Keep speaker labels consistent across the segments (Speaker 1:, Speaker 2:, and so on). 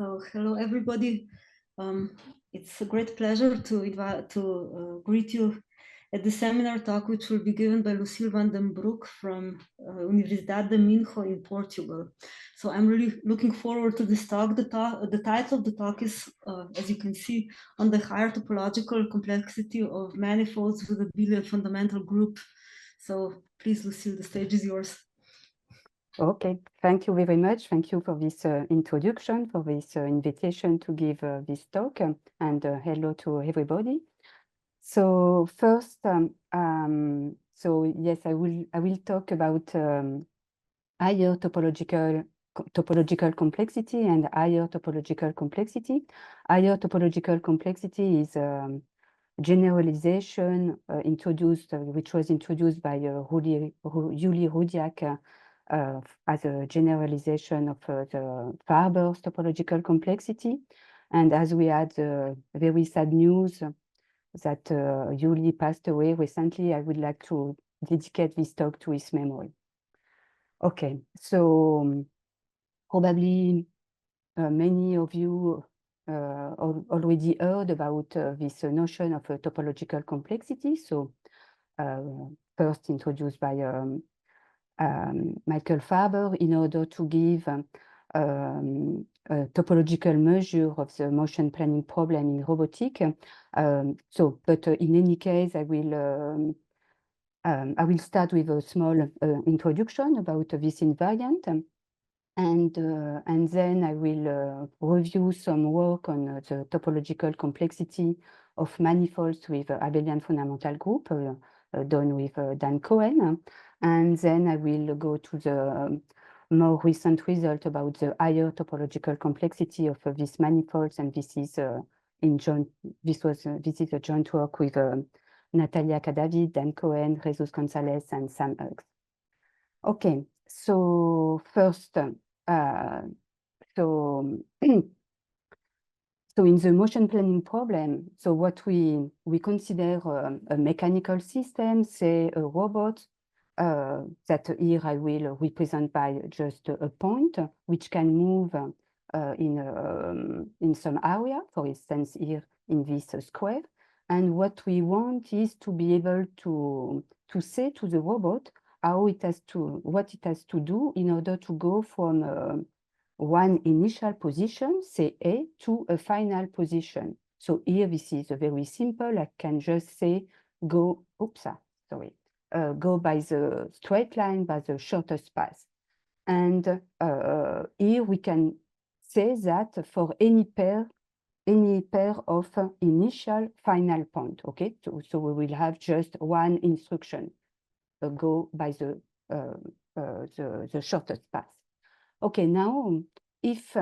Speaker 1: So hello everybody. It's a great pleasure to greet you at the seminar talk, which will be given by Lucille van den Broek from Universidade de Minho in Portugal. So I'm really looking forward to this talk. The title of the talk is, as you can see, on the higher topological complexity of manifolds with abelian fundamental group. So please, Lucille, the stage is yours.
Speaker 2: Okay, thank you very much. Thank you for this introduction, for this invitation to give this talk, and hello to everybody. So first, so yes, I will talk about higher topological complexity and higher topological complexity. Higher topological complexity is generalization which was introduced by Yuli Rudiak as a generalization of the Farber's topological complexity. And as we had very sad news that Yuli passed away recently, I would like to dedicate this talk to his memory. Okay, so probably many of you already heard about this notion of topological complexity. So first introduced by Michael Farber in order to give a topological measure of the motion planning problem in robotic. But in any case, I will start with a small introduction about this invariant. And then I will review some work on the topological complexity of manifolds with abelian fundamental group done with Dan Cohen. And then I will go to the more recent result about the higher topological complexity of these manifolds. And this is this is a joint work with Natalia Cadavid, Dan Cohen, Jesus Gonzalez, and Sam Huggs. Okay, so first, so in the motion planning problem, so what we consider a mechanical system, say a robot, that here I will represent by just a point, which can move in some area, for instance, here in this square. And what we want is to be able to say to the robot what it has to do in order to go from one initial position, say A, to a final position. So here this is very simple. I can just say go by the straight line, by the shortest path. And here we can say that for any pair of initial final point. Okay, so we will have just one instruction, go by the shortest path. Okay, now if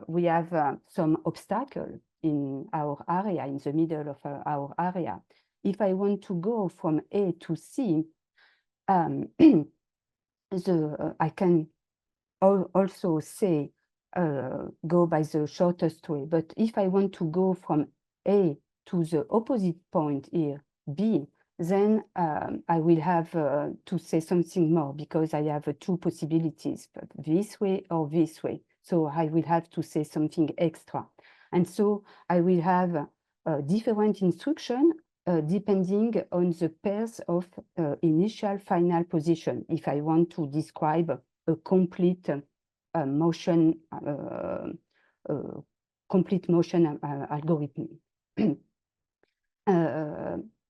Speaker 2: we have some obstacle in our area, in the middle of our area, if I want to go from A to C, I can also say go by the shortest way. But if I want to go from A to the opposite point here, B, then I will have to say something more, because I have two possibilities, this way or this way. So I will have to say something extra. And so I will have different instruction depending on the pairs of initial final position, if I want to describe a complete motion algorithm.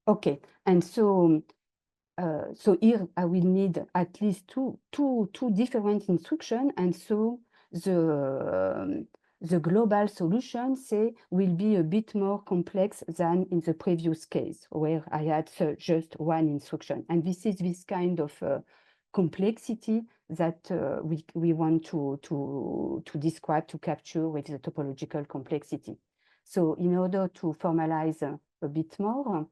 Speaker 2: Okay, and so here I will need at least two different instructions, and so the global solution, say, will be a bit more complex than in the previous case, where I had just one instruction. And this is this kind of complexity that we want to describe, to capture with the topological complexity. So in order to formalize a bit more,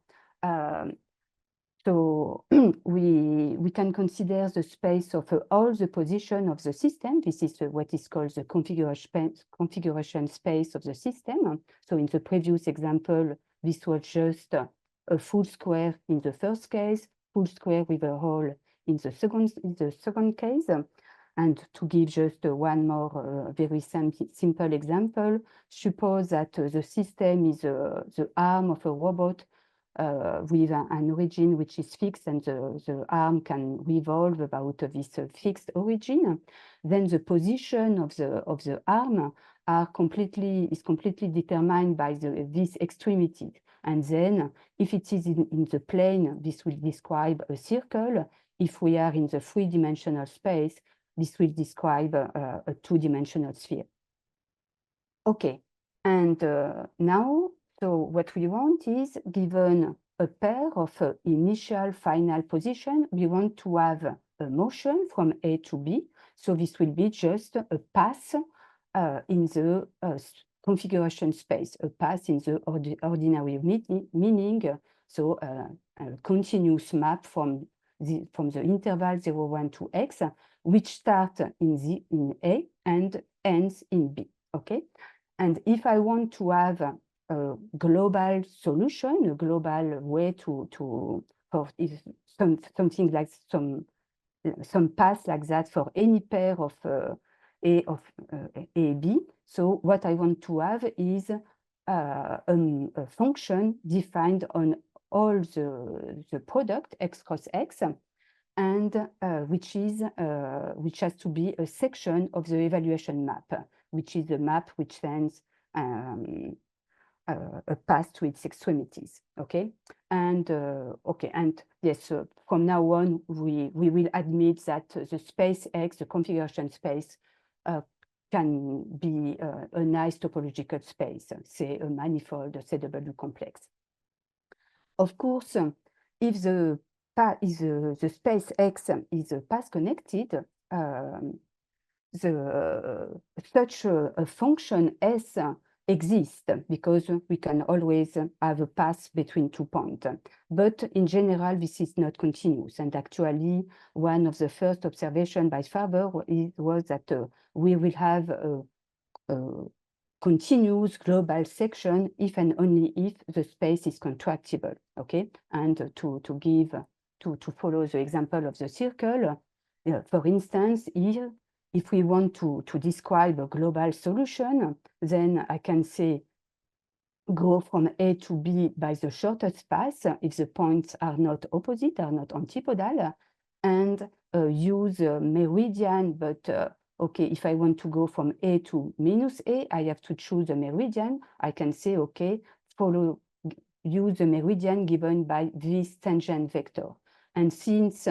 Speaker 2: so we can consider the space of all the position of the system. This is what is called the configuration space of the system. So in the previous example, this was just a full square in the first case, full square with a hole in the second case. And to give just one more very simple example, suppose that the system is the arm of a robot with an origin which is fixed, and the arm can revolve about this fixed origin. Then the position of the arm is completely determined by this extremity. And then if it is in the plane, this will describe a circle. If we are in the three-dimensional space, this will describe a two-dimensional sphere. Okay, and now, so what we want is, given a pair of initial final position, we want to have a motion from A to B. So this will be just a path in the configuration space, a path in the ordinary meaning, so a continuous map from the interval 0, 1 to x, which start in A and ends in B, okay? And if I want to have a global solution, a global way for something like some path like that for any pair of A, B, so what I want to have is a function defined on all the product x cross x, and which has to be a section of the evaluation map, which is a map which sends a path to its extremities. Okay, and okay, and yes, from now on we will admit that the space X, the configuration space, can be a nice topological space, say a manifold, a CW complex. Of course, if the space X is path connected, such a function S exists because we can always have a path between 2 points. But in general, this is not continuous. And actually, one of the first observations by Farber was that we will have a continuous global section if and only if the space is contractible. Okay, and to follow the example of the circle, for instance, here, if we want to describe a global solution, then I can say go from A to B by the shortest path if the points are not opposite, are not antipodal, and use meridian, but okay, if I want to go from A to minus A, I have to choose a meridian. I can say, okay, use the meridian given by this tangent vector. And since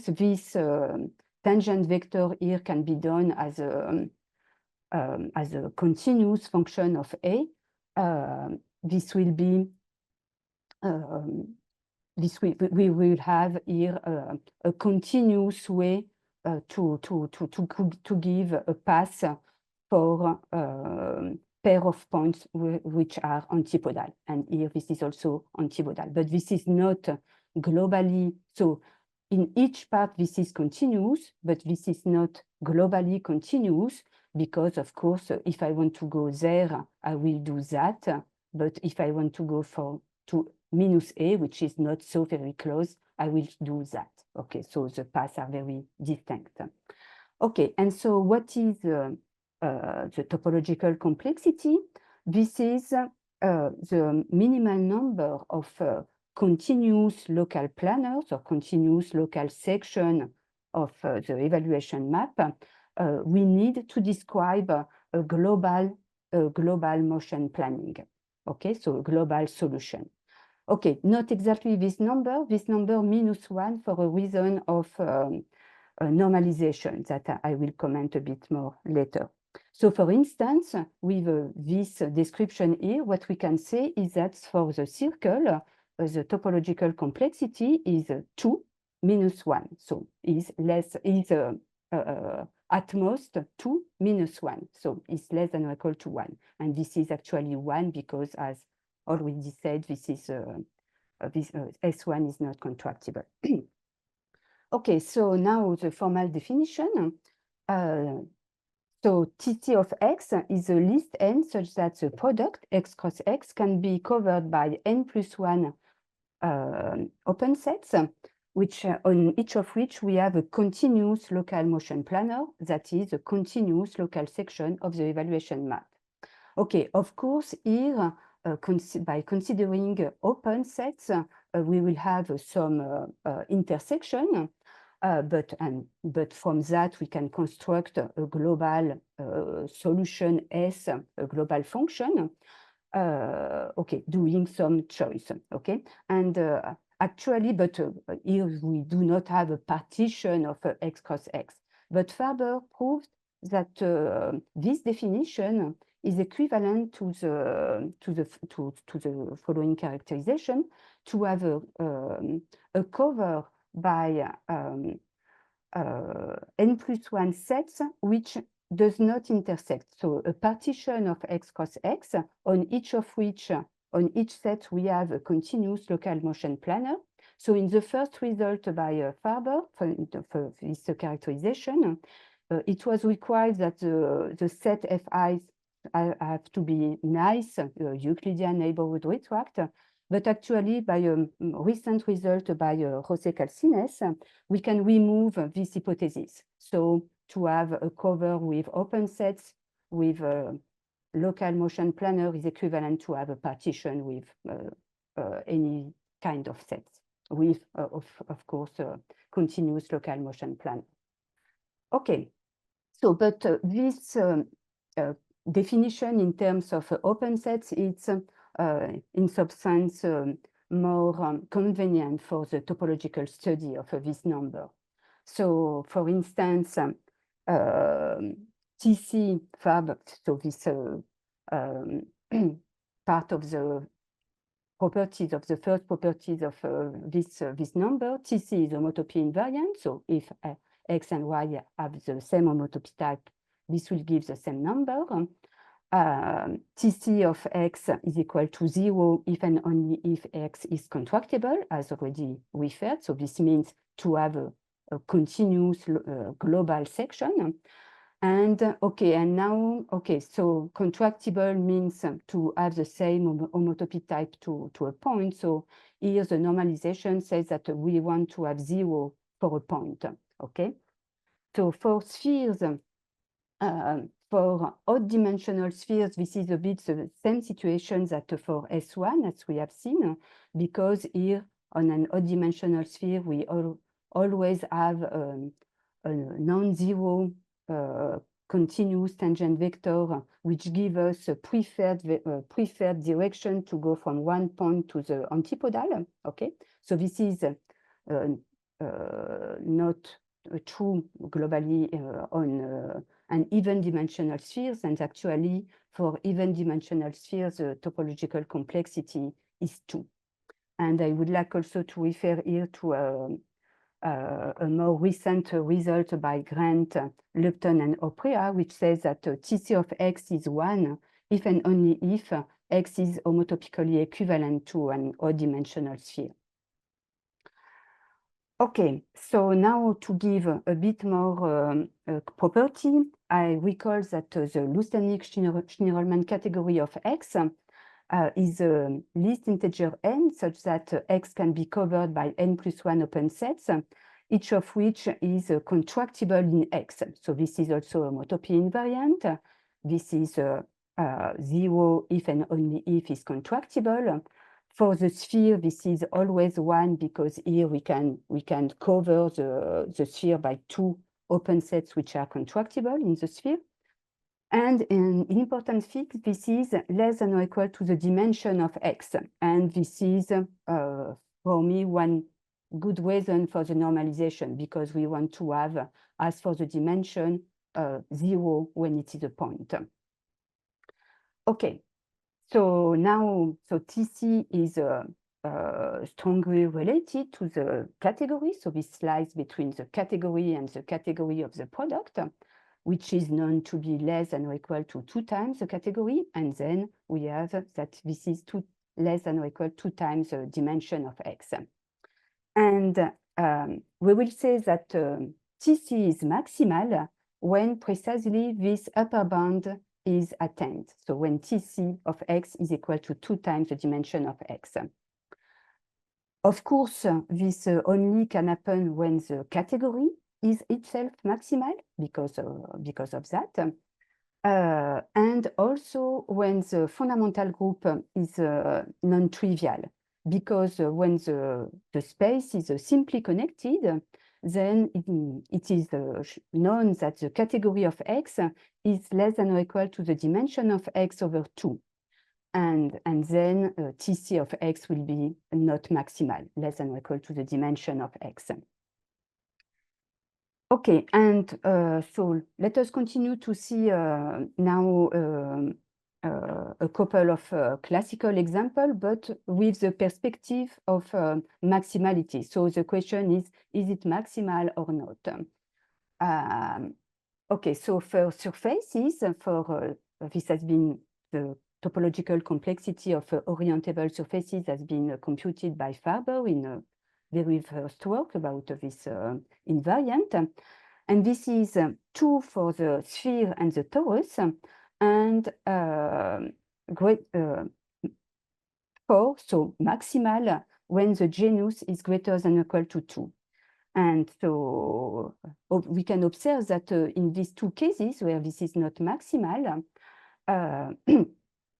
Speaker 2: this tangent vector here can be done as a continuous function of A, this will be we will have here a continuous way to give a path for pair of points which are antipodal, and here this is also antipodal, but this is not globally. So in each part this is continuous, but this is not globally continuous, because of course if I want to go there I will do that, but if I want to go to minus A, which is not so very close, I will do that. Okay, so the paths are very distinct. Okay, and so what is the topological complexity? This is the minimal number of continuous local planners or continuous local section of the evaluation map we need to describe a global motion planning. Okay, so a global solution. Okay, not exactly this number -1 for a reason of normalization that I will comment a bit more later. So for instance, with this description here, what we can say is that for the circle, the topological complexity is 2 minus 1. So is at most 2 minus 1. So it's less than or equal to 1. And this is actually 1 because, as already said, this is S1 is not contractible. Okay, so now the formal definition. So TT of X is a list N such that the product X cross X can be covered by N plus 1 open sets which on each of which we have a continuous local motion planner, that is a continuous local section of the evaluation map. Okay, of course, here, by considering open sets, we will have some intersection, but from that we can construct a global solution S, a global function, okay, doing some choice, okay? And actually, but here we do not have a partition of X cross X. But Farber proved that this definition is equivalent to the following characterization: to have a cover by n+1 sets which does not intersect. So a partition of X cross X, on each of which, on each set, we have a continuous local motion planner. So in the first result by Farber, for this characterization, it was required that the set Fi's have to be nice, Euclidean neighborhood retract. But actually, by a recent result by José Calcines, we can remove this hypothesis. So to have a cover with open sets with a local motion planner is equivalent to have a partition with any kind of sets with, of course, continuous local motion planner. Okay, so but this definition in terms of open sets, it's in substance more convenient for the topological study of this number. So, for instance, TC fab, so this part of the properties of the first properties of this number, TC is homotopy invariant. So if X and Y have the same homotopy type, this will give the same number. TC of X is equal to 0 if and only if X is contractible, as already referred. So this means to have a continuous global section. And okay, and now, okay, so contractible means to have the same homotopy type to a point. So here the normalization says that we want to have 0 for a point, okay? So for spheres, for odd dimensional spheres, this is a bit the same situation that for S1, as we have seen, because here on an odd dimensional sphere, we always have a non-zero continuous tangent vector, which gives us a preferred direction to go from one point to the antipodal. Okay, so this is not true globally on an even dimensional spheres, and actually for even dimensional spheres, the topological complexity is 2. And I would like also to refer here to a more recent result by Grant, Lupton, and Oprea, which says that TC of X is 1 if and only if X is homotopically equivalent to an odd dimensional sphere. Okay, so now to give a bit more property, I recall that the Lusternik-Schnirelmann category of X is a least integer n, such that X can be covered by n+1 open sets, each of which is contractible in X. So this is also a homotopy invariant. This is 0 if and only if is contractible. For the sphere, this is always 1 because here we can cover the sphere by 2 open sets which are contractible in the sphere. And an important fix, this is less than or equal to the dimension of X. And this is, for me, one good reason for the normalization, because we want to have, as for the dimension, 0 when it is a point. Okay, so now, so TC is strongly related to the category. So this lies between the category and the category of the product, which is known to be less than or equal to 2 times the category. And then we have that this is less than or equal to 2 times the dimension of X. And we will say that TC is maximal when precisely this upper bound is attained. So when TC of X is equal to 2 times the dimension of X. Of course, this only can happen when the category is itself maximal because of that. And also when the fundamental group is non-trivial, because when the space is simply connected, then it is known that the category of X is less than or equal to the dimension of X over 2. And then TC of X will be not maximal, less than or equal to the dimension of X. Okay, and so let us continue to see now a couple of classical examples, but with the perspective of maximality. So the question is it maximal or not? Okay, so for surfaces, this has been the topological complexity of orientable surfaces has been computed by Farber in a very first work about this invariant. And this is true for the sphere and the torus, and so maximal when the genus is greater than or equal to 2. And so we can observe that in these two cases where this is not maximal,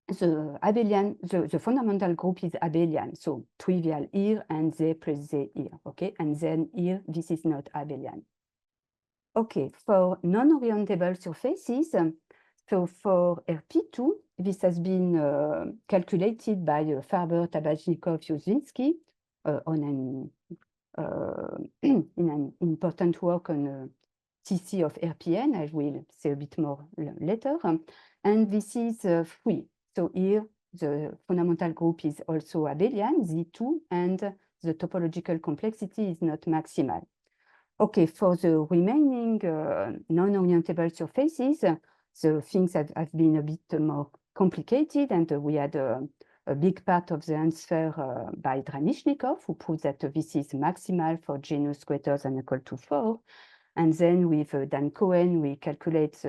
Speaker 2: the abelian, the fundamental group is abelian, so trivial here and Z plus Z here, okay? And then here, this is not abelian. Okay, for non-orientable surfaces, so for RP2, this has been calculated by Farber, Tabachnikov, Józsefowski in an important work on TC of RPN. I will say a bit more later. And this is free. So here, the fundamental group is also abelian, Z2, and the topological complexity is not maximal. Okay, for the remaining non-orientable surfaces, the things have been a bit more complicated, and we had a big part of the answer by Dranishnikov, who proved that this is maximal for genus greater than or equal to 4. And then with Dan Cohen, we calculate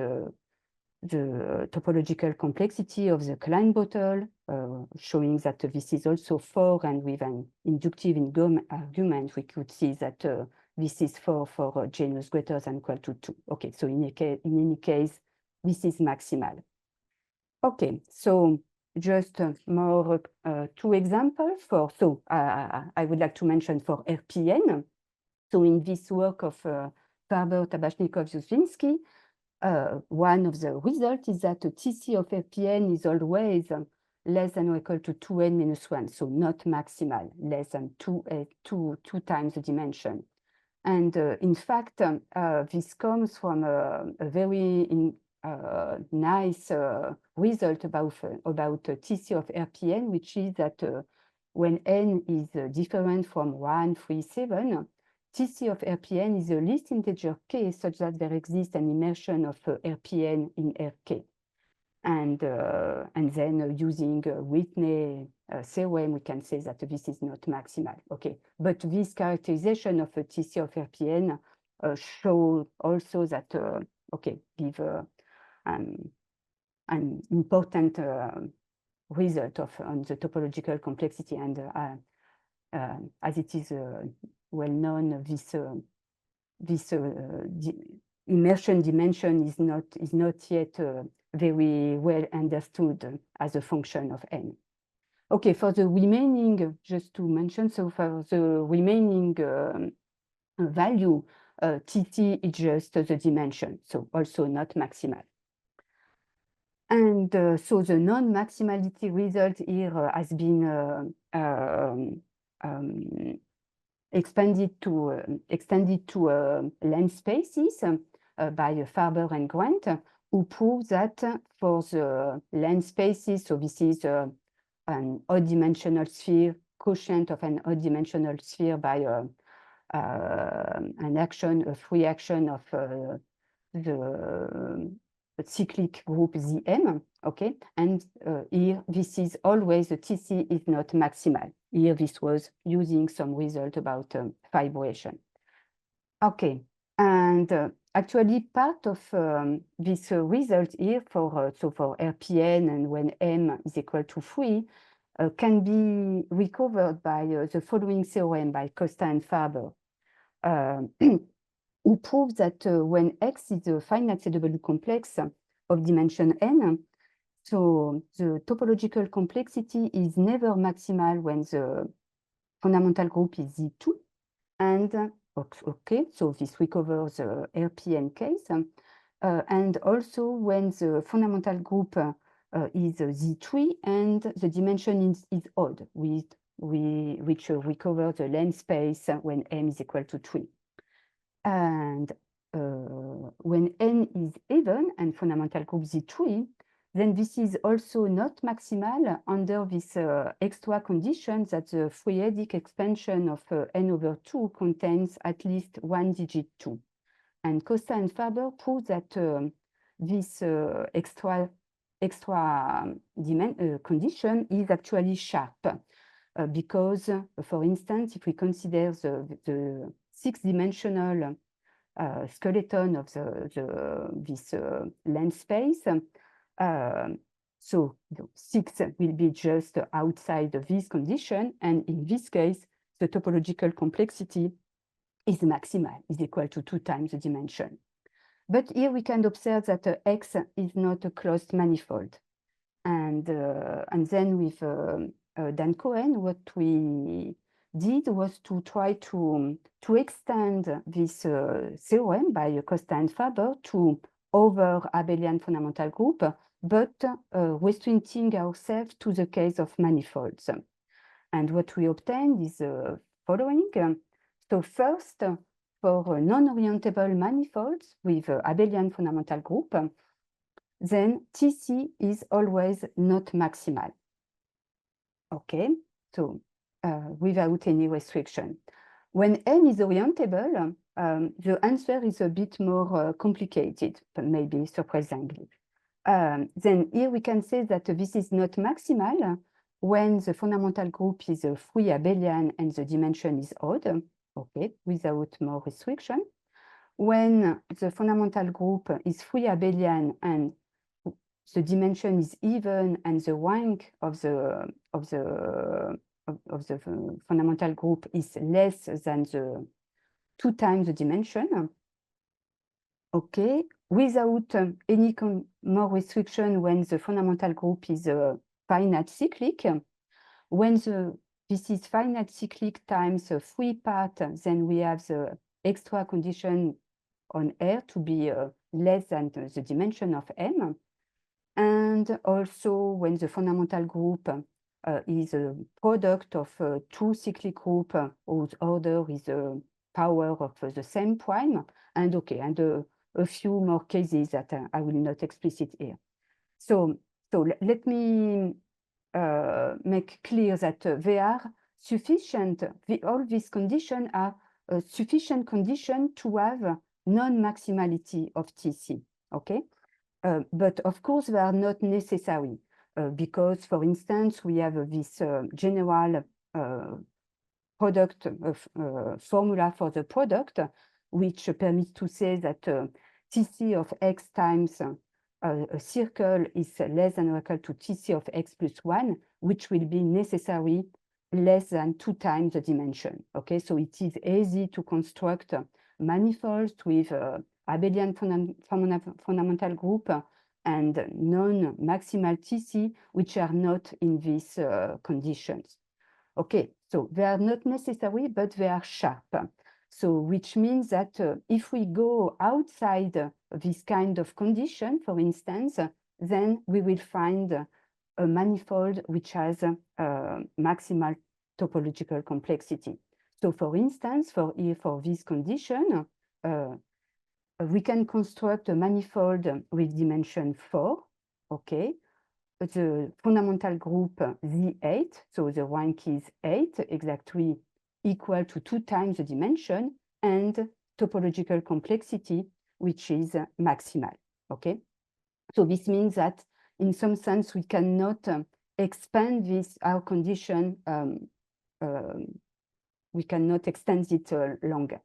Speaker 2: the topological complexity of the Klein bottle, showing that this is also 4, and with an inductive argument, we could see that this is 4 for genus greater than or equal to 2. Okay, so in any case, this is maximal. Okay, so just more 2 examples for, so I would like to mention for RPN. So in this work of Farber, Tabachnikov, Józsefowski, one of the results is that the TC of RPN is always less than or equal to 2n minus 1, so not maximal, less than 2 times the dimension. And in fact, this comes from a very nice result about TC of RPN, which is that when n is different from 1, 3, 7, TC of RPN is a least integer k such that there exists an immersion of RPN in Rk. And then using Whitney theorem, we can say that this is not maximal. Okay, but this characterization of a TC of RPN show also that okay, give an important result on the topological complexity, and as it is well known, this immersion dimension is not yet very well understood as a function of n. Okay, for the remaining, just to mention, so for the remaining value, TT is just the dimension, so also not maximal. And so the non-maximality result here has been extended to length spaces by Farber and Grant, who prove that for the length spaces, so this is an odd-dimensional sphere, quotient of an odd-dimensional sphere by a free action of the cyclic group Zm, okay? And here, this is always, the TC is not maximal. Here, this was using some result about vibration. Okay, and actually part of this result here for RPN, and when m is equal to 3, can be recovered by the following theorem by Costa and Faber, who proves that when X is a finite ZW complex of dimension n, so the topological complexity is never maximal when the fundamental group is Z2. And okay, so this recovers the RPN case. And also when the fundamental group is Z3 and the dimension is odd, which recovers the length space when M is equal to 3. And when N is even and fundamental group Z3, then this is also not maximal under this extra condition that the Fourier-Dick expansion of N over 2 contains at least one digit 2. And Costa and Faber prove that this extra condition is actually sharp because, for instance, if we consider the six-dimensional skeleton of this length space, so 6 will be just outside of this condition, and in this case, the topological complexity is maximal, is equal to 2 times the dimension. But here we can observe that X is not a closed manifold. And then with Dan Cohen, what we did was to try to extend this theorem by Costa and Faber to over abelian fundamental group, but restricting ourselves to the case of manifolds. And what we obtained is the following. So first, for non-orientable manifolds with abelian fundamental group, then TC is always not maximal. Okay, so without any restriction. When N is orientable, the answer is a bit more complicated, but maybe surprisingly. Then here we can say that this is not maximal when the fundamental group is free abelian and the dimension is odd, okay, without more restriction. When the fundamental group is free abelian and the dimension is even and the rank of the fundamental group is less than the 2 times the dimension. Okay, without any more restriction when the fundamental group is finite cyclic. When this is finite cyclic times a free part, then we have the extra condition on R to be less than the dimension of M. And also when the fundamental group is a product of 2 cyclic groups whose order is a power of the same prime. And okay, and a few more cases that I will not explicit here. So let me make clear that they are sufficient, all these conditions are a sufficient condition to have non-maximality of TC, okay? But of course, they are not necessary because, for instance, we have this general product formula for the product, which permits to say that TC of X times a circle is less than or equal to TC of X plus 1, which will be necessary less than 2 times the dimension. Okay, so it is easy to construct manifolds with abelian fundamental group and non-maximal TC, which are not in these conditions. Okay, so they are not necessary, but they are sharp. So which means that if we go outside this kind of condition, for instance, then we will find a manifold which has maximal topological complexity. So for instance, for this condition, we can construct a manifold with dimension 4, okay? The fundamental group Z8, so the rank is 8, exactly equal to 2 times the dimension, and topological complexity, which is maximal, okay? So this means that in some sense, we cannot expand this, our condition, we cannot extend it longer.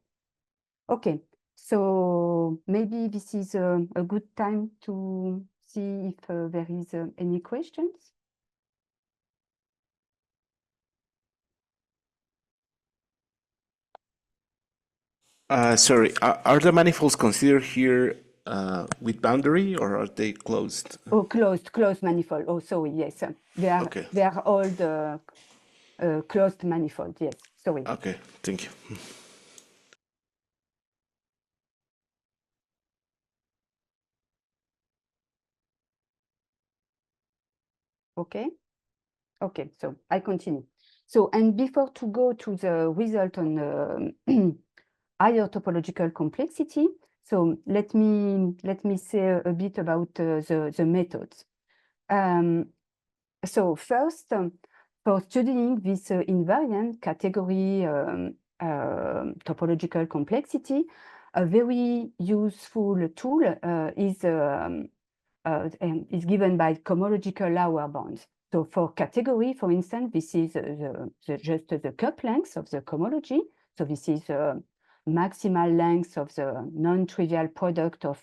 Speaker 2: Okay, so maybe this is a good time to see if there is any questions.
Speaker 3: Sorry, are the manifolds considered here with boundary, or are they closed?
Speaker 2: Oh, closed manifold. Oh, sorry, yes.
Speaker 3: Okay.
Speaker 2: They are all the closed manifold, yes, sorry.
Speaker 3: Okay, thank you.
Speaker 2: Okay, okay, so I continue. So, and before to go to the result on higher topological complexity, so let me say a bit about the methods. So first, for studying this invariant category topological complexity, a very useful tool is given by cohomological lower bounds. So for category, for instance, this is just the cup length of the cohomology. So this is maximal length of the non-trivial product of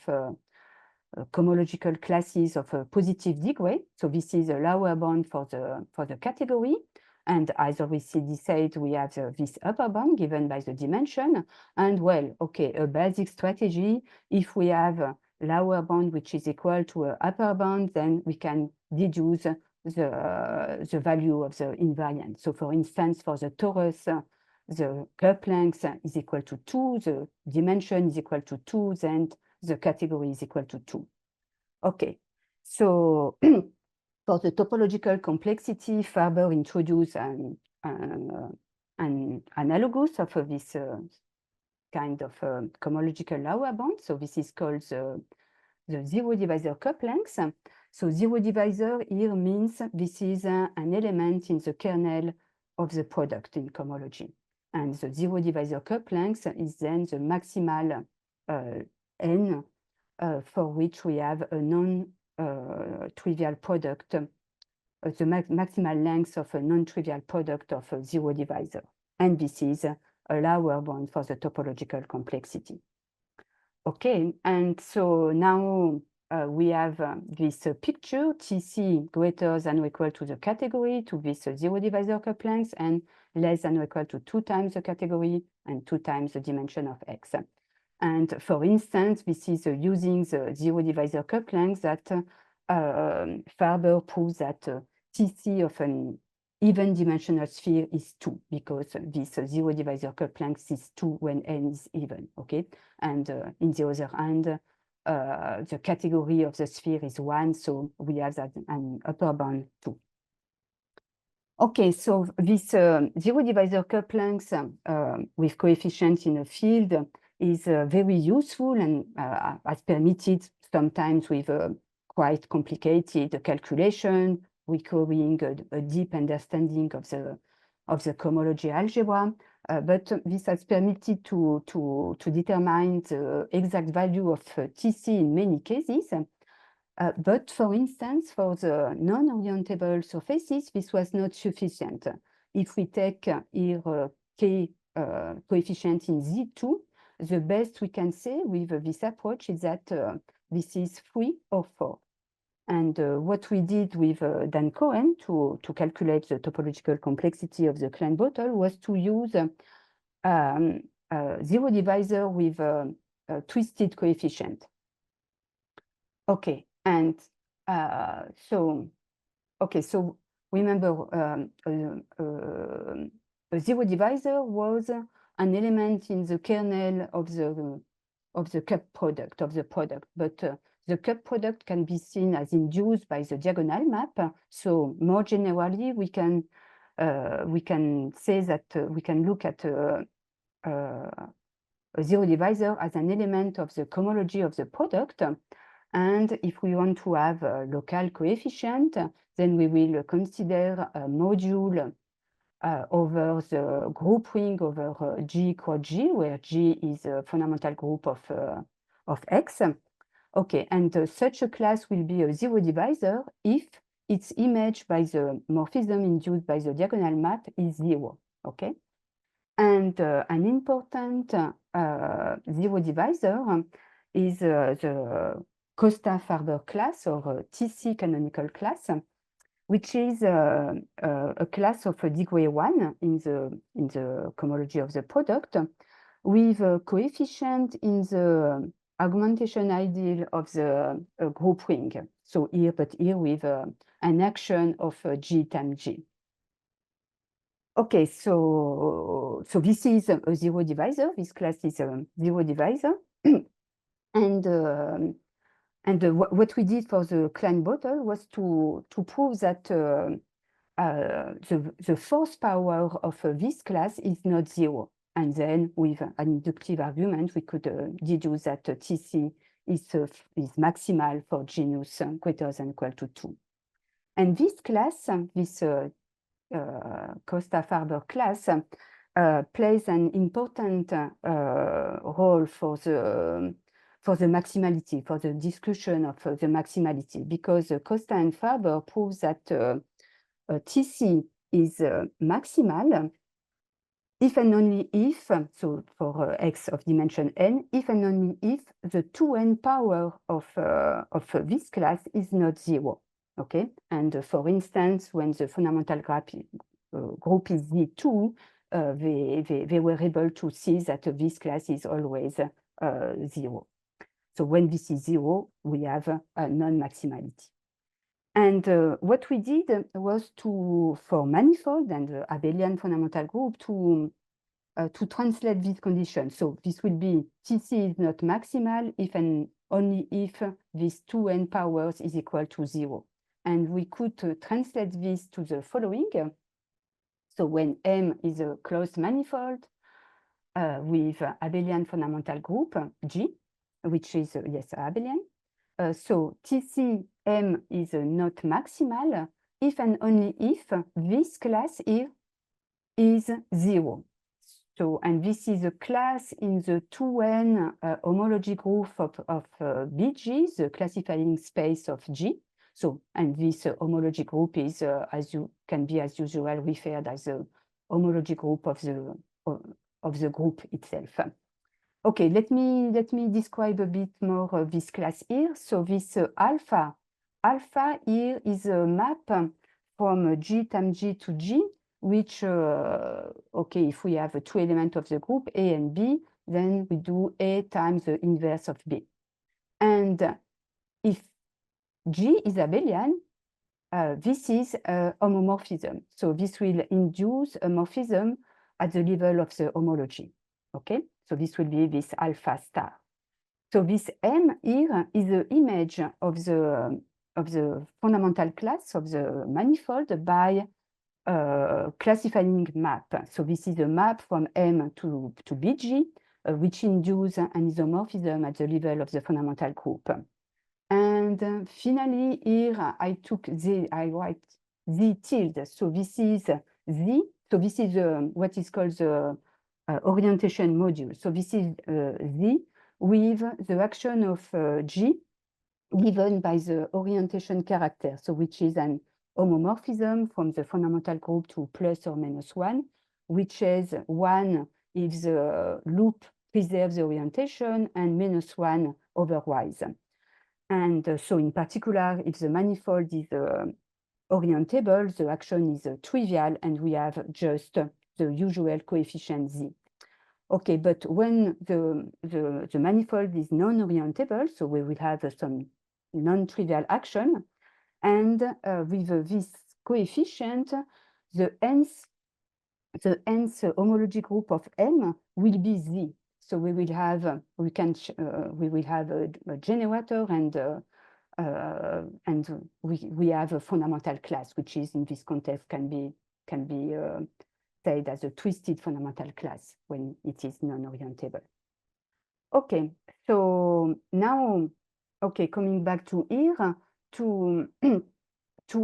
Speaker 2: cohomological classes of a positive degree. So this is a lower bound for the category. And as already said, we have this upper bound given by the dimension. And well, okay, a basic strategy, if we have a lower bound which is equal to an upper bound, then we can deduce the value of the invariant. So for instance, for the torus, the cup length is equal to 2, the dimension is equal to 2, then the category is equal to 2. Okay, so for the topological complexity, Farber introduced an analogous of this kind of cohomological lower bound. So this is called the zero divisor cup length. So zero divisor here means this is an element in the kernel of the product in cohomology. And the zero divisor cup length is then the maximal n for which we have a non-trivial product, the maximal length of a non-trivial product of a zero divisor. And this is a lower bound for the topological complexity. Okay, and so now we have this picture, TC greater than or equal to the category to this zero divisor cup length and less than or equal to 2 times the category and 2 times the dimension of X. And for instance, this is using the zero divisor cup length that Farber proves that TC of an even dimensional sphere is 2 because this zero divisor cup length is 2 when n is even, okay? And in the other hand, the category of the sphere is 1, so we have that an upper bound 2. Okay, so this zero divisor cup length with coefficients in a field is very useful and has permitted sometimes with quite complicated calculation, requiring a deep understanding of the cohomology algebra. But this has permitted to determine the exact value of TC in many cases. But for instance, for the non-orientable surfaces, this was not sufficient. If we take here K coefficient in Z2, the best we can say with this approach is that this is 3 or 4. And what we did with Dan Cohen to calculate the topological complexity of the Klein bottle was to use zero divisor with a twisted coefficient. Okay, and so remember a zero divisor was an element in the kernel of the cup product but the cup product can be seen as induced by the diagonal map. So more generally, we can say that we can look at a zero divisor as an element of the cohomology of the product. And if we want to have a local coefficient, then we will consider a module over the group ring over G equals G, where G is a fundamental group of X. Okay, and such a class will be a zero divisor if its image by the morphism induced by the diagonal map is 0, okay? And an important zero divisor is the Costa-Farber class or TC canonical class, which is a class of degree 1 in the cohomology of the product. with a coefficient in the augmentation ideal of the group ring. So here, but here with an action of G times G. Okay, so this is a zero divisor. This class is a zero divisor. And what we did for the Klein bottle was to prove that the force power of this class is not zero. And then with an inductive argument, we could deduce that TC is maximal for genus greater than or equal to 2. And this class, this Costa-Farber class, plays an important role for the maximality, for the discussion of the maximality, because Costa and Farber proves that TC is maximal if and only if, so for x of dimension n, if and only if the 2n power of this class is not zero. Okay, and for instance, when the fundamental group is Z2, they were able to see that this class is always zero. So when this is zero, we have a non-maximality. And what we did was for manifold and the abelian fundamental group, to translate this condition. So this will be TC is not maximal if and only if this 2n powers is equal to 0. And we could translate this to the following. So when M is a closed manifold with abelian fundamental group G, which is, yes, abelian. So TC M is not maximal if and only if this class here is 0. So, and this is a class in the 2n homology group of BG, the classifying space of G. So, and this homology group is, can be as usual referred as the homology group of the group itself. Okay, let me describe a bit more this class here. So this alpha here is a map from G times G to G, which, okay, if we have 2 elements of the group, A and B, then we do A times the inverse of B. And if G is abelian, this is a homomorphism. So this will induce a morphism at the level of the homology, okay? So this will be this alpha star. So this M here is the image of the fundamental class of the manifold by classifying map. So this is a map from M to BG, which induces an isomorphism at the level of the fundamental group. And finally, here I write Z tilde. So this is Z. So this is what is called the orientation module. So this is Z with the action of G given by the orientation character, so which is an homomorphism from the fundamental group to plus or minus 1, which is 1 if the loop preserves the orientation and minus 1 otherwise. And so in particular, if the manifold is orientable, the action is trivial and we have just the usual coefficient Z. Okay, but when the manifold is non-orientable, so we will have some non-trivial action, and with this coefficient, the nth homology group of M will be Z. So we will have we will have a generator and we have a fundamental class, which is in this context can be said as a twisted fundamental class when it is non-orientable. Okay, so now, okay, coming back to here, to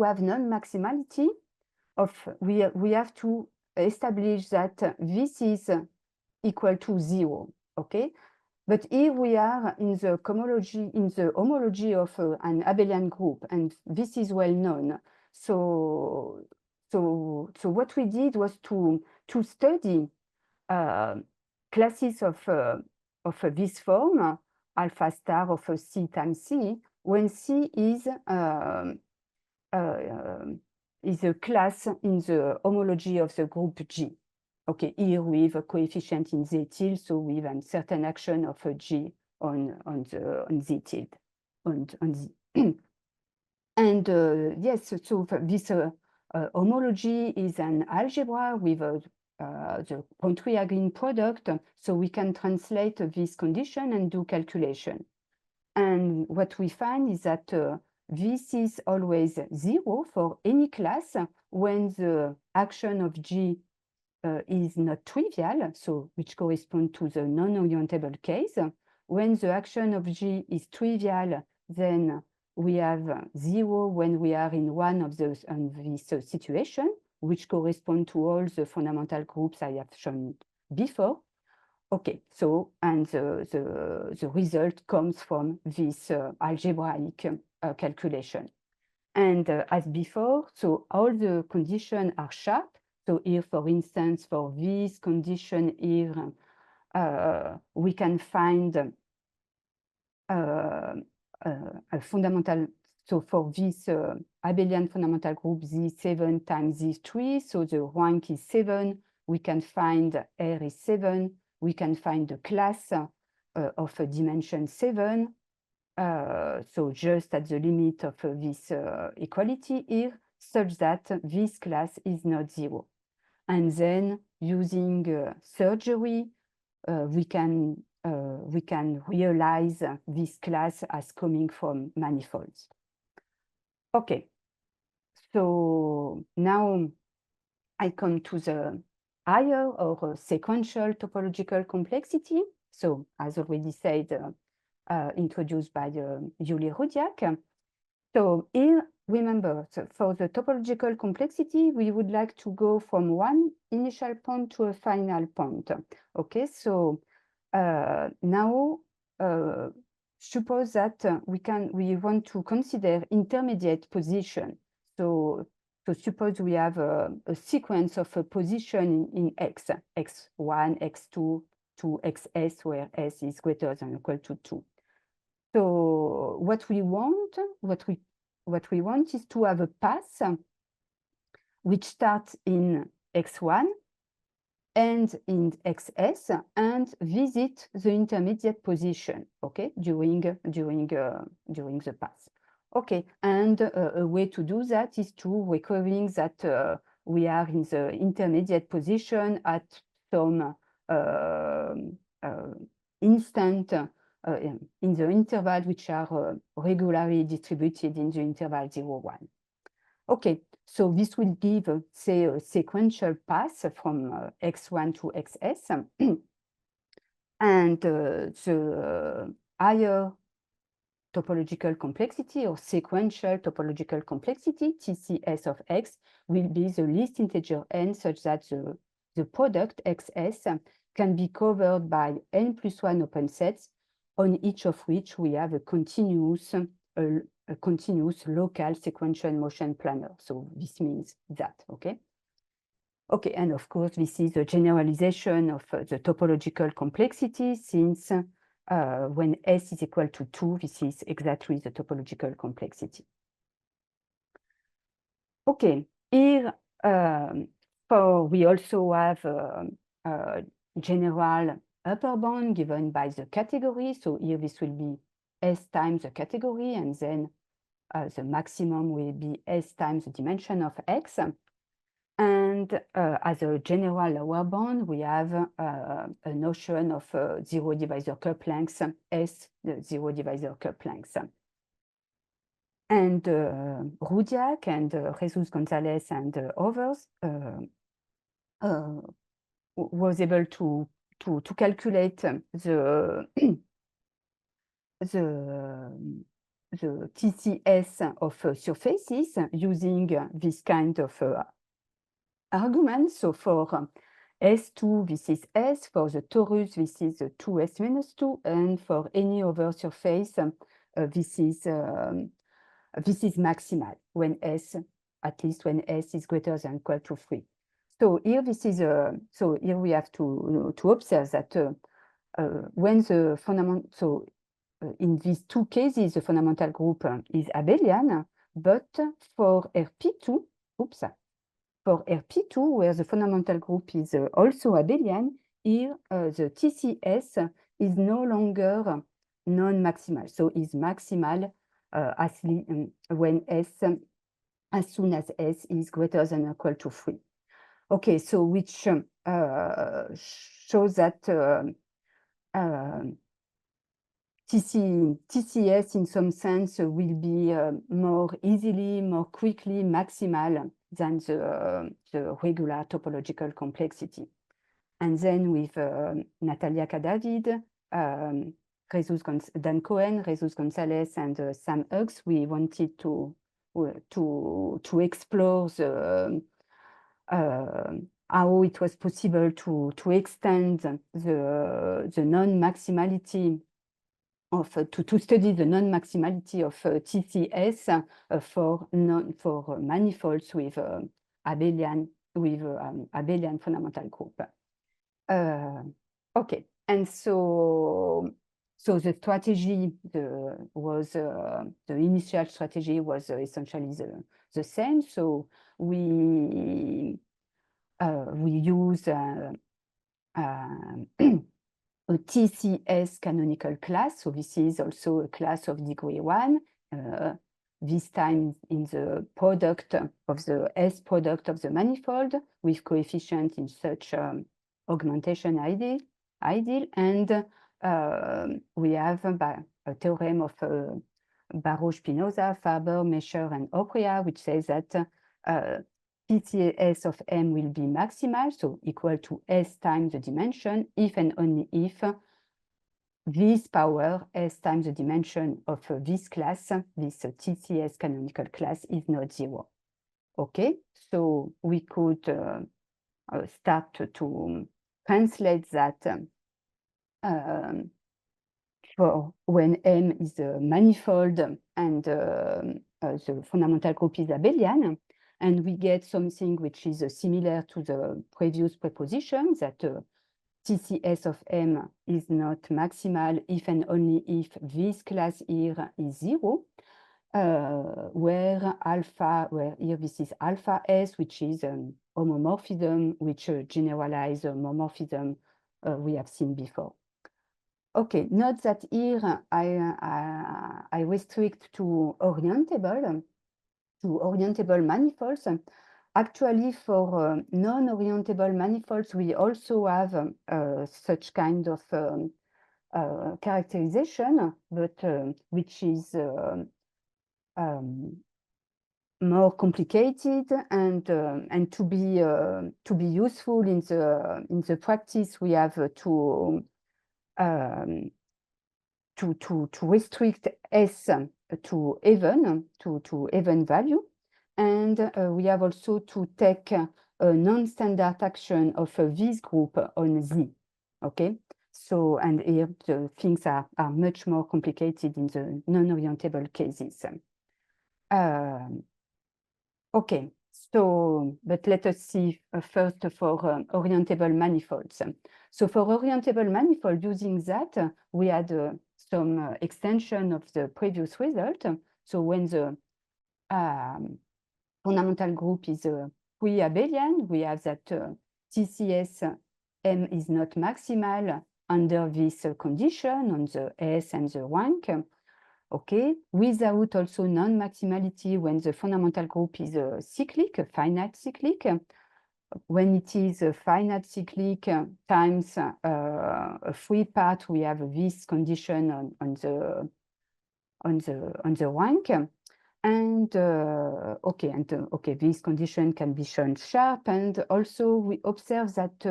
Speaker 2: have non-maximality of, we have to establish that this is equal to 0, okay? But here we are in the homology of an abelian group, and this is well known. So what we did was to study classes of this form, alpha star of C times C, when C is a class in the homology of the group G. Okay, here with a coefficient in the tilde, so with a certain action of a G on the tilde, on the and yes, so this homology is an algebra with the Pointryagin product, so we can translate this condition and do calculation. And what we find is that this is always 0 for any class when the action of G is not trivial, so which corresponds to the non-orientable case. When the action of G is trivial, then we have 0 when we are in one of those this situation, which correspond to all the fundamental groups I have shown before. Okay, so and the result comes from this algebraic calculation. And as before, so all the conditions are sharp. So here, for instance, for this condition here, we can find a fundamental, so for this abelian fundamental group Z7 times Z3, so the rank is 7, we can find R is 7, we can find the class of a dimension 7, so just at the limit of this equality here, such that this class is not 0. And then using surgery, we can realize this class as coming from manifolds. Okay, so now I come to the higher or sequential topological complexity. So as already said, introduced by Julie Rudiak. So here, remember, so for the topological complexity, we would like to go from one initial point to a final point. Okay, so now suppose that we want to consider intermediate position. So suppose we have a sequence of a position in X, X1, X2 to XS, where S is greater than or equal to 2. So what we want is to have a path which starts in X1 and in XS and visit the intermediate position, okay, during the path. Okay, and a way to do that is to recurring that we are in the intermediate position at some instant in the interval which are regularly distributed in the interval 0, 1. Okay, so this will give, say, a sequential path from X1 to XS. And the higher topological complexity or sequential topological complexity, TCS of X, will be the least integer n such that the product XS can be covered by n+1 open sets, on each of which we have a continuous local sequential motion planar. So this means that, okay? Okay, and of course, this is a generalization of the topological complexity, since when S is equal to 2, this is exactly the topological complexity. Okay, here we also have a general upper bound given by the category. So here this will be S times the category, and then the maximum will be S times the dimension of X. And as a general lower bound, we have a notion of zero divisor curve length, S, the zero divisor curve length. And Rudiak and Jesus Gonzalez and others was able to calculate the TCS of surfaces using this kind of argument. So for S2, this is S. For the torus, this is 2S minus 2. And for any other surface, this is maximal when S, at least when S is greater than or equal to 3. So here this is so here we have to observe that when the fundamental, so in these two cases, the fundamental group is abelian, but for RP2, oops, for RP2, where the fundamental group is also abelian, here the TCS is no longer non-maximal, so is maximal when S, as soon as S is greater than or equal to 3. Okay, so which shows that TCS in some sense will be more quickly maximal than the regular topological complexity. And then with Natalia Cadavid, Dan Cohen, Jesus Gonzalez, and Sam Hughes, we wanted to explore how it was possible to extend the non-maximality of to study the non-maximality of TCS for manifolds with abelian fundamental group. Okay, and so the strategy was the initial strategy was essentially the same. So we use a TCS canonical class. So this is also a class of degree 1, this time in the product of the S product of the manifold with coefficient in such augmentation ideal. And we have a theorem of Barraud-Spinoza, Faber, Mesher, and Oprea, which says that TCS of M will be maximal, so equal to S times the dimension, if and only if this power, S times the dimension of this class, this TCS canonical class, is not 0. Okay, so we could start to translate that for when M is a manifold and the fundamental group is abelian. And we get something which is similar to the previous proposition that TCS of M is not maximal if and only if this class here is 0, where here this is alpha S, which is homomorphism, which generalized homomorphism we have seen before. Okay, note that here I restrict to orientable manifolds. Actually, for non-orientable manifolds, we also have such kind of characterization, but which is more complicated, and to be useful in the practice, we have to restrict S to even value, and we have also to take a non-standard action of this group on Z. Okay, so and here the things are much more complicated in the non-orientable cases. Okay, so but let us see first for orientable manifolds. So for orientable manifold, using that, we had some extension of the previous result. So when the fundamental group is pre-abelian, we have that TCS M is not maximal under this condition on the S and the rank. Okay, without also non-maximality when the fundamental group is cyclic, finite cyclic. When it is a finite cyclic times a free part, we have this condition on the rank. And okay, this condition can be shown sharp. And also we observe that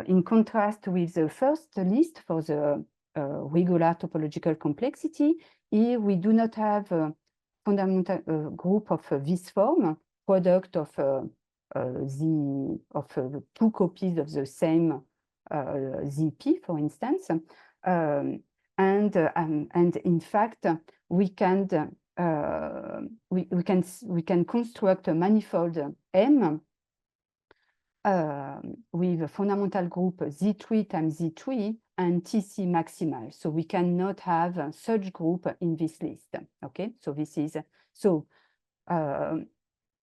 Speaker 2: in contrast with the first list for the regular topological complexity, here we do not have a fundamental group of this form, product of two copies of the same ZP, for instance, and in fact we can construct a manifold M with a fundamental group Z3 times Z3 and TC maximal. So we cannot have such group in this list. Okay, so this is the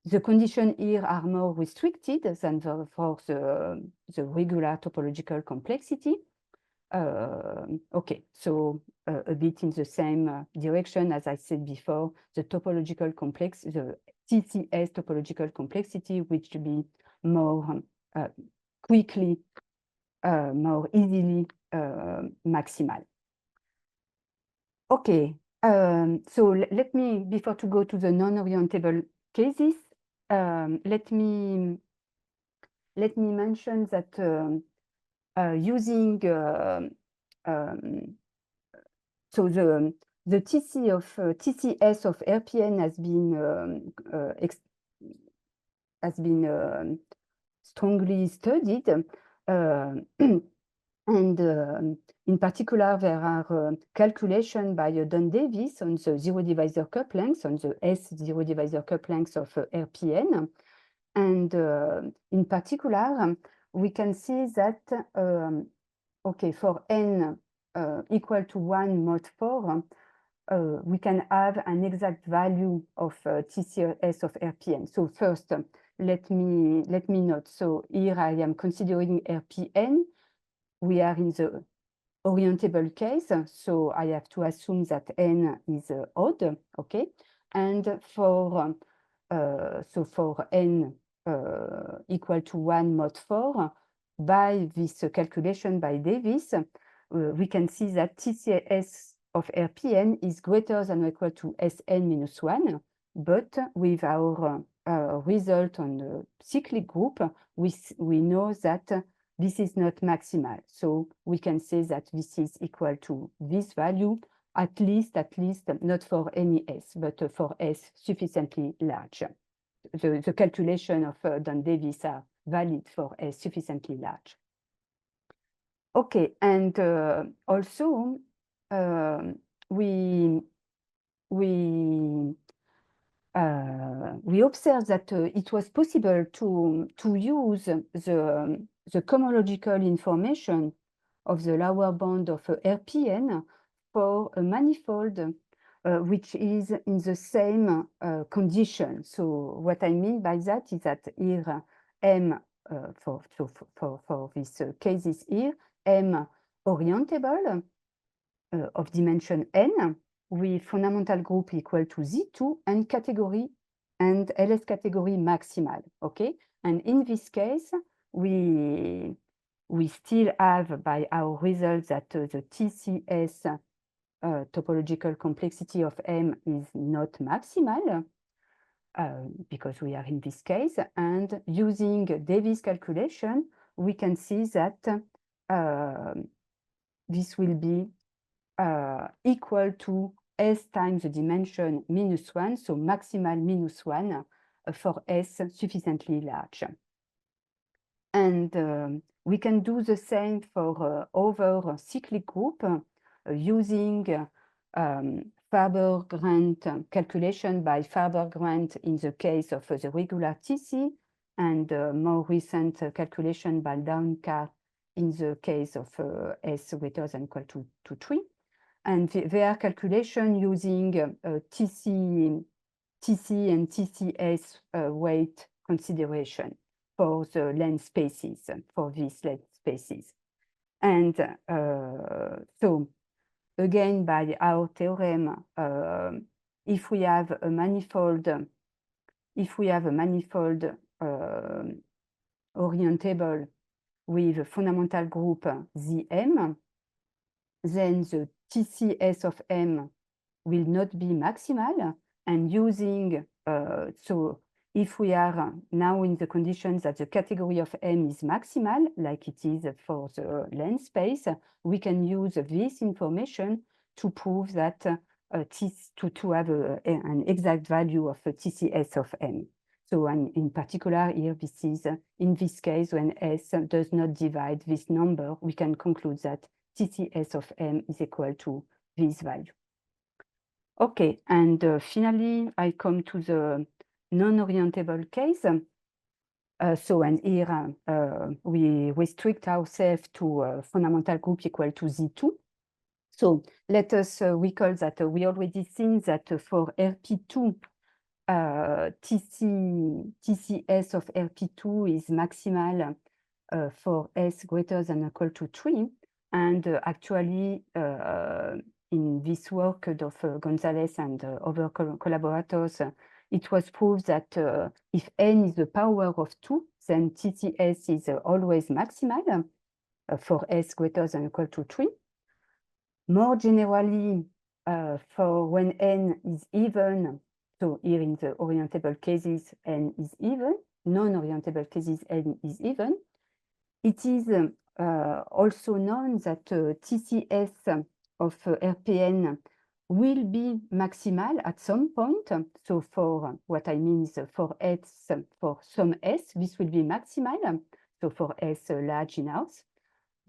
Speaker 2: the conditions here are more restricted than for the regular topological complexity. Okay, so a bit in the same direction as I said before, the topological complex, the TCS topological complexity, which to be more quickly, more easily maximal. Okay, so let me, before to go to the non-orientable cases, let me mention that using so the TCS of RPN has been strongly studied, and in particular there are calculations by Don Davis on the zero divisor cup lengths, on the S zero divisor cup lengths of RPN, and in particular we can see that okay, for n equal to 1 mod 4, we can have an exact value of TCS of RPN. So first, let me note. So here I am considering RPN. We are in the orientable case, so I have to assume that n is odd. Okay, and for so for n equal to 1 mod 4, by this calculation by Davis, we can see that TCS of RPN is greater than or equal to Sn minus 1, but with our result on the cyclic group, we know that this is not maximal. So we can say that this is equal to this value, at least not for any S, but for S sufficiently large. The calculation of Don Davis are valid for S sufficiently large. Okay, and also we observed that it was possible to use the cohomological information of the lower bound of RPN for a manifold which is in the same condition. So what I mean by that is that here M for these cases here, M orientable of dimension n with fundamental group equal to Z2 and category and LS category maximal. Okay, and in this case we still have by our results that the TCS topological complexity of M is not maximal because we are in this case, and using Davis calculation we can see that this will be equal to S times the dimension minus 1, so maximal minus 1 for S sufficiently large. And we can do the same for other cyclic group using Faber-Grant calculation by Faber-Grant in the case of the regular TC, and more recent calculation by Downcart in the case of S greater than equal to 3. And their calculation using TC and TCS weight consideration for the length spaces, for these length spaces. And so again, by our theorem, if we have a manifold orientable with a fundamental group Zm, then the TCS of M will not be maximal, and using so if we are now in the conditions that the category of M is maximal, like it is for the length space, we can use this information to prove that to have an exact value of a TCS of M. So, and in particular here, this is in this case when S does not divide this number, we can conclude that TCS of M is equal to this value. Okay, and finally, I come to the non-orientable case. So, and here we restrict ourselves to a fundamental group equal to Z2. So let us recall that we already seen that for RP2, TCS of RP2 is maximal for S greater than or equal to 3. And actually, in this work of Gonzalez and other collaborators, it was proved that if n is the power of 2, then TCS is always maximal for S greater than or equal to 3. More generally, for when n is even, so here in the orientable cases, n is even, non-orientable cases, n is even. It is also known that TCS of RPN will be maximal at some point. So for what I mean is for S, for some S, this will be maximal. So for S large in house.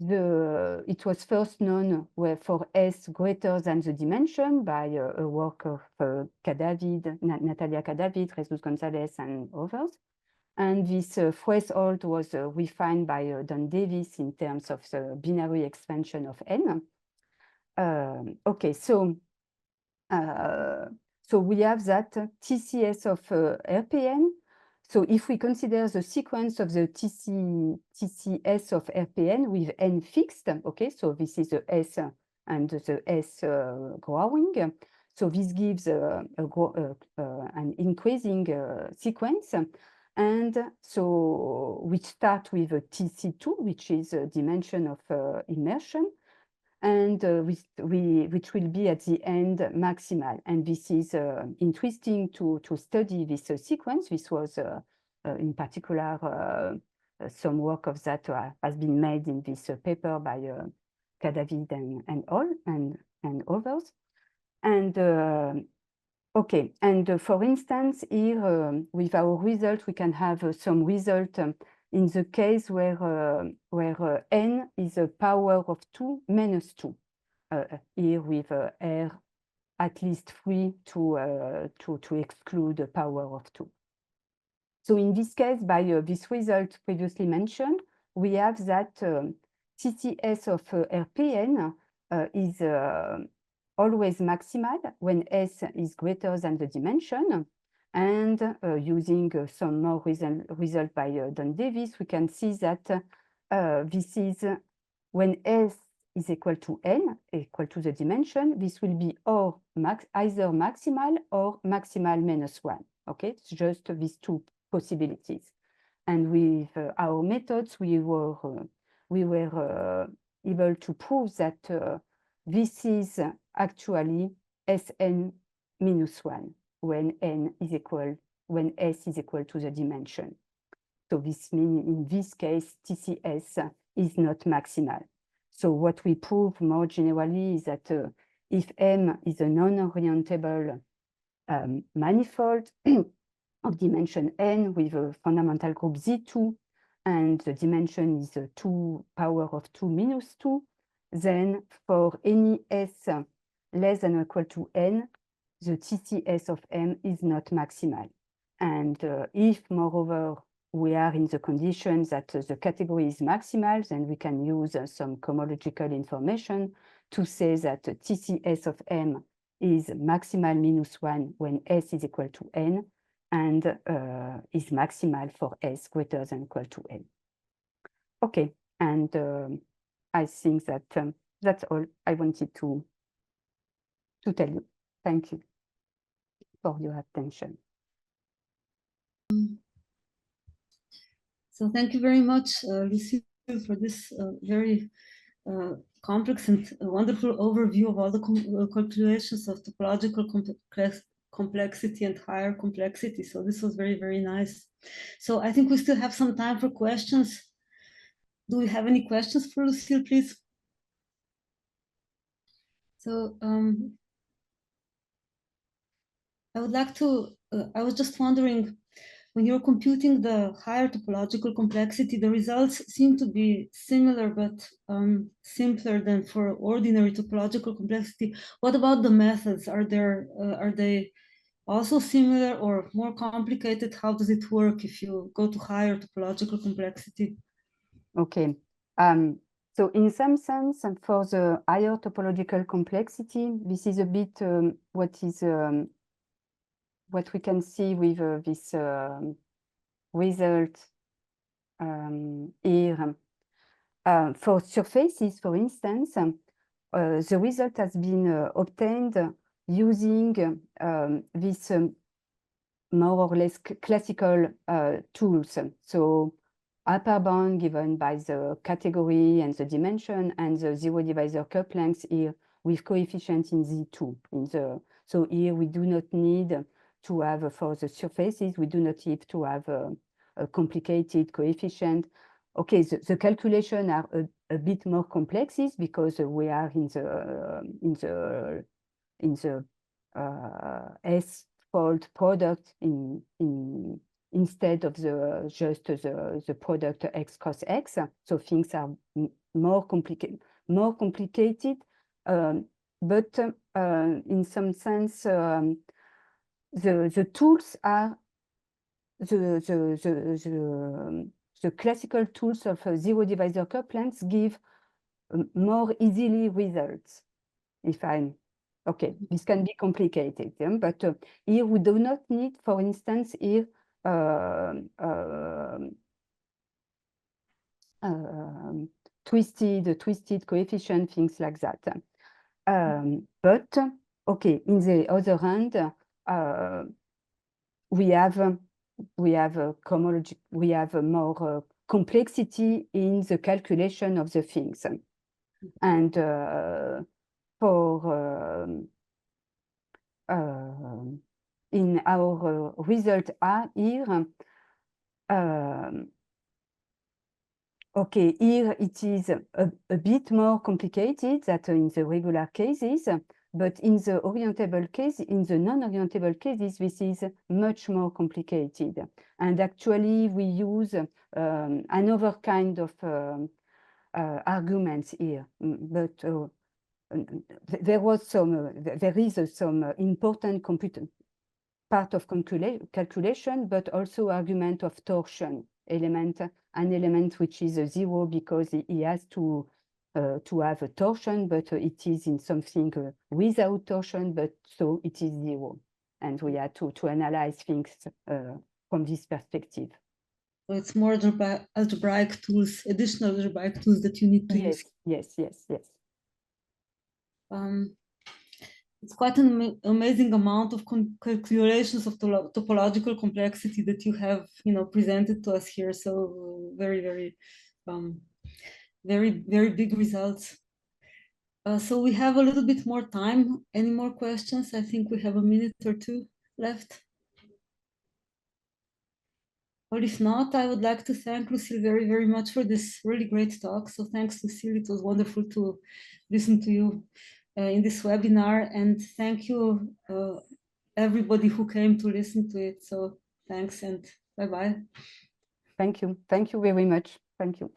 Speaker 2: It was first known for S greater than the dimension by a work of Natalia Cadavid, Jesus Gonzalez, and others. And this threshold was refined by Don Davis in terms of the binary expansion of n. Okay, so we have that TCS of RPN. So if we consider the sequence of the TCS of RPN with n fixed, okay, so this is the S and the S growing. So this gives an increasing sequence. And so we start with a TC2, which is a dimension of immersion, and which will be at the end maximal. And this is interesting to study this sequence. This was in particular some work of that has been made in this paper by Cadavid and others. And okay, and for instance, here with our result, we can have some result in the case where n is a power of 2 minus 2. Here with R at least 3 to exclude the power of 2. So in this case, by this result previously mentioned, we have that TCS of RPN is always maximal when S is greater than the dimension. And using some more result by Don Davis, we can see that this is when S is equal to n, equal to the dimension, this will be either maximal or maximal minus 1. Okay, it's just these two possibilities. And with our methods, we were able to prove that this is actually Sn minus 1 when when S is equal to the dimension. So this means in this case, TCS is not maximal. So what we prove more generally is that if M is a non-orientable manifold of dimension n with a fundamental group Z2, and the dimension is 2 power of 2 minus 2, then for any S less than or equal to n, the TCS of M is not maximal. And if, moreover, we are in the condition that the category is maximal, then we can use some cohomological information to say that TCS of M is maximal minus 1 when S is equal to n, and is maximal for S greater than or equal to n. Okay, and I think that that's all I wanted to tell you. Thank you for your attention.
Speaker 1: So thank you very much, Lucille, for this very complex and wonderful overview of all the calculations of topological complexity and higher complexity. So this was very, very nice. So I think we still have some time for questions. Do we have any questions for Lucille, please? So I would like to, I was just wondering, when you're computing the higher topological complexity, the results seem to be similar, but simpler than for ordinary topological complexity. What about the methods? Are they also similar or more complicated? How does it work if you go to higher topological complexity?
Speaker 2: Okay. So in some sense, for the higher topological complexity, this is a bit what is what we can see with this result here. For surfaces, for instance, the result has been obtained using this more or less classical tools. So upper bound given by the category and the dimension, and the zero divisor cup length here with coefficient in Z2. So here we do not need to have, for the surfaces, we do not need to have a complicated coefficient. Okay, the calculation are a bit more complex because we are in the S-fold product instead of just the product X cross X. So things are more complicated, but in some sense, the tools are the classical tools of zero divisor cup lengths give more easily results. Okay, this can be complicated, yeah? But here we do not need, for instance, here twisted coefficient, things like that. But okay, in the other hand, we have more complexity in the calculation of the things, and in our result A here, okay, here it is a bit more complicated than in the regular cases, but in the orientable case, in the non-orientable cases, this is much more complicated. And actually, we use another kind of arguments here, but there is some important part of calculation, but also argument of torsion element, an element which is a zero because he has to have a torsion, but it is in something without torsion, but so it is zero. And we had to analyze things from this perspective.
Speaker 1: So it's more algebraic tools, additional algebraic tools that you need to use.
Speaker 2: Yes.
Speaker 1: It's quite an amazing amount of calculations of topological complexity that you have, presented to us here. So very, very big results. So we have a little bit more time. Any more questions? I think we have a minute or two left. Or if not, I would like to thank Lucille very, very much for this really great talk. So thanks, Lucille. It was wonderful to listen to you in this webinar. And thank you, everybody who came to listen to it. So thanks and bye-bye.
Speaker 2: Thank you. Thank you very much. Thank you.